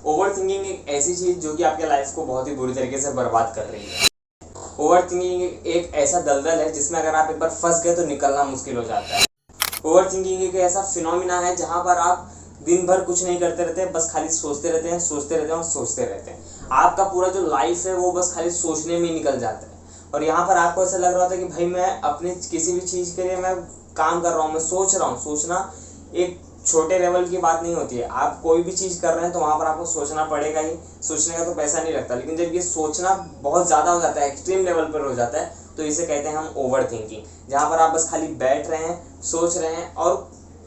Overthinking एक ऐसी चीज जो कि आपके लाइफ को बहुत ही बुरी तरीके से बर्बाद कर रही है। ओवरथिंकिंग एक ऐसा दलदल है जिसमें अगर आप एक बार फंस गए तो निकलना मुश्किल हो जाता है। ओवरथिंकिंग एक ऐसा फिनोमिना है जहां पर आप दिन भर कुछ नहीं करते रहते, बस खाली सोचते रहते हैं, सोचते रहते हैं और सोचते रहते हैं। आपका पूरा जो लाइफ है वो बस खाली सोचने में ही निकल जाता है। और यहाँ पर आपको ऐसा लग रहा होता है कि भाई मैं अपनी किसी भी चीज के लिए मैं काम कर रहा हूँ, मैं सोच रहा हूँ। सोचना एक छोटे लेवल की बात नहीं होती है। आप कोई भी चीज कर रहे हैं तो वहां पर आपको सोचना पड़ेगा ही। सोचने का तो पैसा नहीं लगता, लेकिन जब ये सोचना बहुत ज्यादा हो जाता है, एक्सट्रीम लेवल पर हो जाता है, तो इसे कहते हैं हम ओवर थिंकिंग। जहां पर आप बस खाली बैठ रहे हैं, सोच रहे हैं और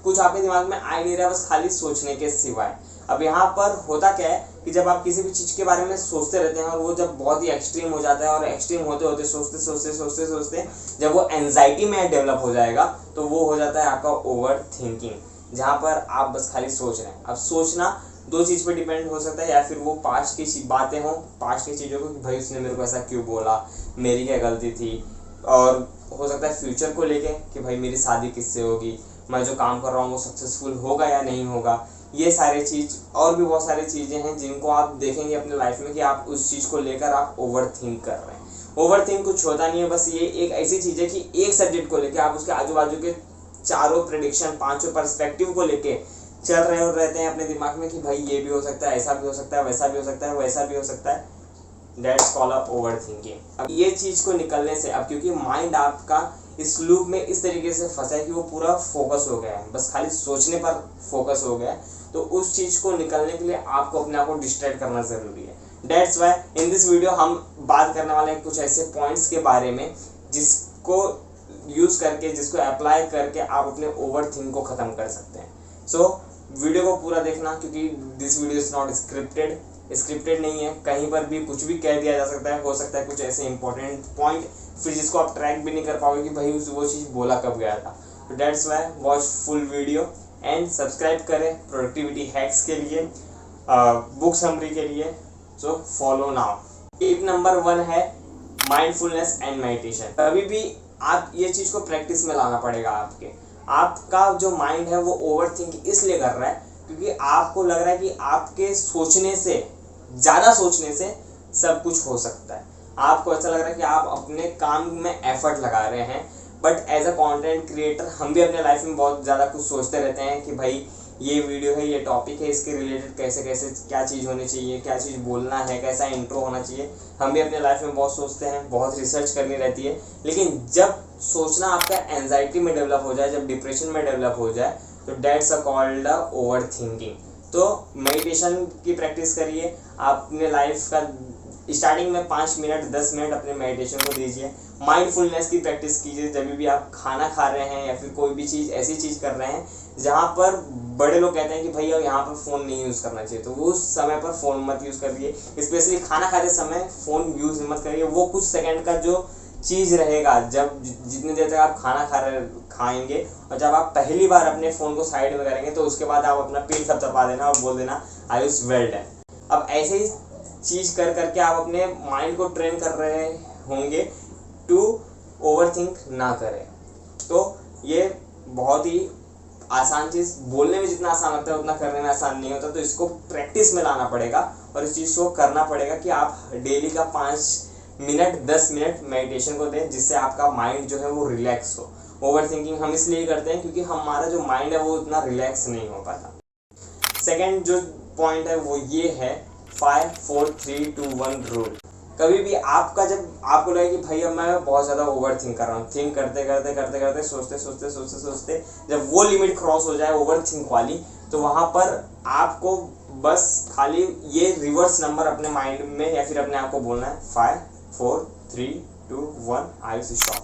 कुछ आपके दिमाग में आ नहीं रहा, बस खाली सोचने के सिवाय। अब यहाँ पर होता क्या है कि जब आप किसी भी चीज के बारे में सोचते रहते हैं और वो जब बहुत ही एक्सट्रीम हो जाता है और एक्सट्रीम होते होते सोचते सोचते सोचते सोचते जब वो एंजाइटी में डेवलप हो जाएगा तो वो हो जाता है आपका ओवर थिंकिंग, जहाँ पर आप बस खाली सोच रहे हैं। अब सोचना दो चीज पे डिपेंड हो सकता है, या फिर वो पास्ट की बातें हों, पास्ट की चीजों को कि भाई उसने मेरे को ऐसा क्यों बोला, मेरी क्या गलती थी, और हो सकता है फ्यूचर को लेके कि भाई मेरी शादी किससे होगी, मैं जो काम कर रहा हूँ वो सक्सेसफुल होगा या नहीं होगा। ये सारे चीज और भी बहुत सारी चीजें हैं जिनको आप देखेंगे अपने लाइफ में कि आप उस चीज को लेकर आप ओवर थिंक कर रहे हैं। ओवर थिंक कुछ होता नहीं है, बस ये एक ऐसी चीज है कि एक सब्जेक्ट को लेकर आप उसके आजू बाजू के चारों प्रेडिक्शन, पांचों पर्सपेक्टिव को लेके चल रहे और रहते हैं अपने दिमाग में कि भाई ये भी हो सकता है, ऐसा भी हो सकता है, वैसा भी हो सकता है, वैसा भी हो सकता है। That's called over thinking. अब ये चीज को निकलने से, अब क्योंकि माइंड आपका इस लूप में इस तरीके से फंसा है कि वो पूरा फोकस हो गया है, बस खाली सोचने पर फोकस हो गया है, तो उस चीज को निकलने के लिए आपको अपने आप को डिस्ट्रैक्ट करना जरूरी है। That's why in this video हम बात करने वाले हैं कुछ ऐसे पॉइंट्स के बारे में जिसको यूज करके, जिसको अप्लाई करके आप अपने ओवर थिंक को खत्म कर सकते हैं। सो वीडियो को पूरा देखना, क्योंकि this video is not scripted नहीं है, कहीं पर भी कुछ भी कह दिया जा सकता है। हो सकता है कुछ ऐसे इंपॉर्टेंट पॉइंट फिर जिसको आप ट्रैक भी नहीं कर पाओगे कि भाई वो चीज़ बोला कब गया था। तो that's why watch full video and subscribe करें प्रोडक्टिविटी हैक्स के लिए, बुक समरी के लिए। So follow now. Tip number 1 है माइंडफुलनेस एंड मेडिटेशन। कभी भी आप ये चीज़ को प्रैक्टिस में लाना पड़ेगा। आपका जो माइंड है वो ओवर थिंक इसलिए कर रहा है क्योंकि आपको लग रहा है कि आपके सोचने से, ज़्यादा सोचने से सब कुछ हो सकता है। आपको ऐसा लग रहा है कि आप अपने काम में एफर्ट लगा रहे हैं, but as a content creator हम भी अपने लाइफ में बहुत ज़्यादा कुछ सोचते रहते हैं कि भाई ये वीडियो है, ये टॉपिक है, इसके रिलेटेड कैसे कैसे क्या चीज़ होनी चाहिए, क्या चीज़ बोलना है, कैसा इंट्रो होना चाहिए। हम भी अपने लाइफ में बहुत सोचते हैं, बहुत रिसर्च करनी रहती है। लेकिन जब सोचना आपका एंजाइटी में डेवलप हो जाए, जब डिप्रेशन में डेवलप हो जाए, तो that's a called over thinking. तो मेडिटेशन की प्रैक्टिस करिए। आप अपने लाइफ का स्टार्टिंग में 5 मिनट 10 मिनट अपने मेडिटेशन को दीजिए। माइंडफुलनेस की प्रैक्टिस कीजिए जब भी आप खाना खा रहे हैं या फिर कोई भी चीज़ ऐसी चीज़ कर रहे हैं जहाँ पर बड़े लोग कहते हैं कि भैया यहाँ पर फ़ोन नहीं यूज़ करना चाहिए, तो उस समय पर फ़ोन मत यूज़ करिए। स्पेशली खाना खाते समय फ़ोन यूज़ मत करिए। वो कुछ सेकंड का जो चीज़ रहेगा, जब जितनी देर तक आप खाना खाएंगे और जब आप पहली बार अपने फ़ोन को साइड में करेंगे तो उसके बाद आप अपना पेट थपथपा देना और बोल देना आई वाज वेल डन। अब ऐसे ही चीज़ कर करके आप अपने माइंड को ट्रेन कर रहे होंगे टू ओवर थिंक ना करें। तो ये बहुत ही आसान चीज़, बोलने में जितना आसान लगता है उतना करने में आसान नहीं होता। तो इसको प्रैक्टिस में लाना पड़ेगा और इस चीज़ को करना पड़ेगा कि आप डेली का 5 मिनट 10 मिनट मेडिटेशन को दें, जिससे आपका माइंड जो है वो रिलैक्स हो। ओवर थिंकिंग हम इसलिए करते हैं क्योंकि हमारा जो माइंड है वो उतना रिलैक्स नहीं हो पाता। सेकेंड जो पॉइंट है वो ये है 5 4 3 2 1 रूल। कभी भी आपका जब आपको लगे कि भाई अब मैं बहुत ज़्यादा ओवर थिंक कर रहा हूँ, थिंक करते करते करते करते सोचते सोचते सोचते सोचते जब वो लिमिट क्रॉस हो जाए ओवर थिंक वाली, तो वहाँ पर आपको बस खाली ये रिवर्स नंबर अपने माइंड में या फिर अपने आप को बोलना है 5 4 3 2 1 I will stop.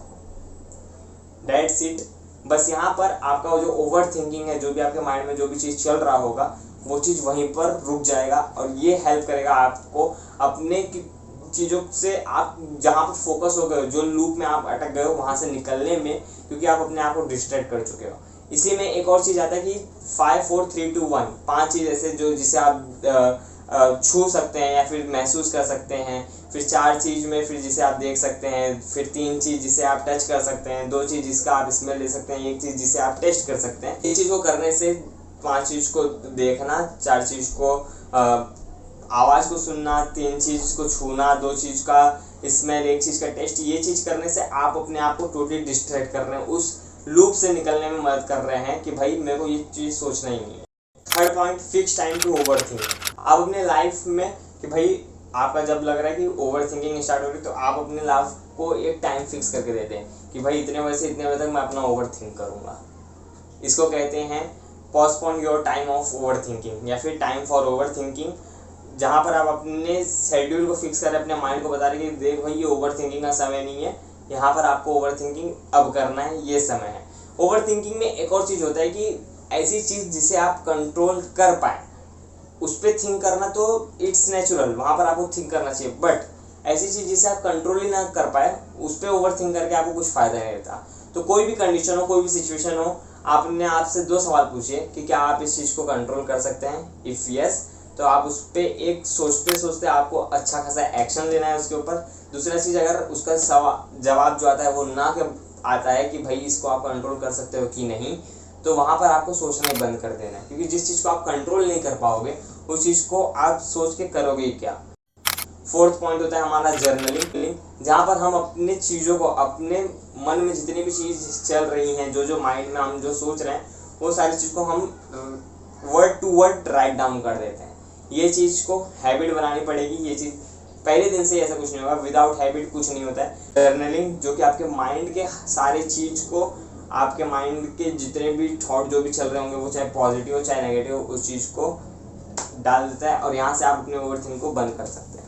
That's it. बस यहाँ पर आपका जो ओवर थिंकिंग है, जो भी आपके माइंड में जो भी चीज़ चल रहा होगा वो चीज़ वहीं पर रुक जाएगा और ये हेल्प करेगा आपको अपने चीज़ों से, आप जहाँ पर फोकस हो गए, जो लूप में आप अटक गए हो वहाँ से निकलने में, क्योंकि आप अपने आप को डिस्ट्रैक्ट कर चुके हो। इसी में एक और चीज़ आता है कि 5 4 3 2 1, 5 चीज़ ऐसे जो जिसे आप छू सकते हैं या फिर महसूस कर सकते हैं, फिर 4 चीज़ में फिर जिसे आप देख सकते हैं, फिर 3 चीज़ जिसे आप टच कर सकते हैं, 2 चीज़ जिसका आप स्मेल ले सकते हैं, 1 चीज़ जिसे आप टेस्ट कर सकते हैं। ये चीज़ को करने से 5 चीज़ को देखना, 4 चीज़ को आवाज़ को सुनना, 3 चीज़ को छूना, 2 चीज़ का स्मेल, 1 चीज़ का टेस्ट, ये चीज़ करने से आप अपने आप को टोटली डिस्ट्रैक्ट कर रहे हैं, उस लूप से निकलने में मदद कर रहे हैं कि भाई मेरे को ये चीज़ सोचना ही नहीं है। Third point, fix time to overthink. आप अपने लाइफ में कि भाई आपका जब लग रहा है कि ओवर थिंकिंग स्टार्ट हो रही है, तो आप अपने लाइफ को एक टाइम फिक्स करके देते हैं कि भाई इतने बजे से इतने बजे तक मैं अपना ओवर थिंक करूँगा। इसको कहते हैं postpone your time of over thinking या फिर टाइम फॉर ओवर थिंकिंग, जहाँ पर आप अपने शेड्यूल को फिक्स करें, अपने माइंड को बता रहे कि देख भाई ये ओवर थिंकिंग का समय नहीं है, यहाँ पर आपको ओवर थिंकिंग अब करना है, ये समय है। ओवर थिंकिंग में एक और चीज़ होता है कि ऐसी चीज़ जिसे आप कंट्रोल कर पाए उस पर थिंक करना, तो इट्स नेचुरल, वहाँ पर आपको थिंक करना चाहिए। बट ऐसी चीज़ जिसे आप कंट्रोल ही ना कर पाए उस पर ओवर थिंक करके आपको कुछ फ़ायदा नहीं रहता। तो कोई भी कंडीशन हो, कोई भी सिचुएशन हो, आपने आपसे 2 सवाल पूछिए कि क्या आप इस चीज़ को कंट्रोल कर सकते हैं। इफ़ यस, तो आप उस पर एक सोचते सोचते आपको अच्छा खासा एक्शन लेना है उसके ऊपर। दूसरा चीज़, अगर उसका जवाब जो आता है वो ना के आता है कि भाई इसको आप कंट्रोल कर सकते हो कि नहीं, तो वहाँ पर आपको सोचना बंद कर देना है, क्योंकि जिस चीज़ को आप कंट्रोल नहीं कर पाओगे उस चीज़ को आप सोच के करोगे क्या। फोर्थ पॉइंट होता है हमारा जर्नलिंग, जहाँ पर हम अपने चीज़ों को, अपने मन में जितनी भी चीज़ चल रही हैं, जो माइंड में हम जो सोच रहे हैं, वो सारी चीज़ को हम word to word write down कर देते हैं। ये चीज़ को हैबिट बनानी पड़ेगी। ये चीज़ पहले दिन से ऐसा कुछ नहीं होगा, विदाउट हैबिट कुछ नहीं होता है। जर्नलिंग जो कि आपके माइंड के सारे चीज़ को, आपके माइंड के जितने भी थॉट जो भी चल रहे होंगे, वो चाहे पॉजिटिव हो चाहे नेगेटिव, उस चीज़ को डाल देता है और यहाँ से आप अपने ओवरथिंकिंग को बंद कर सकते हैं।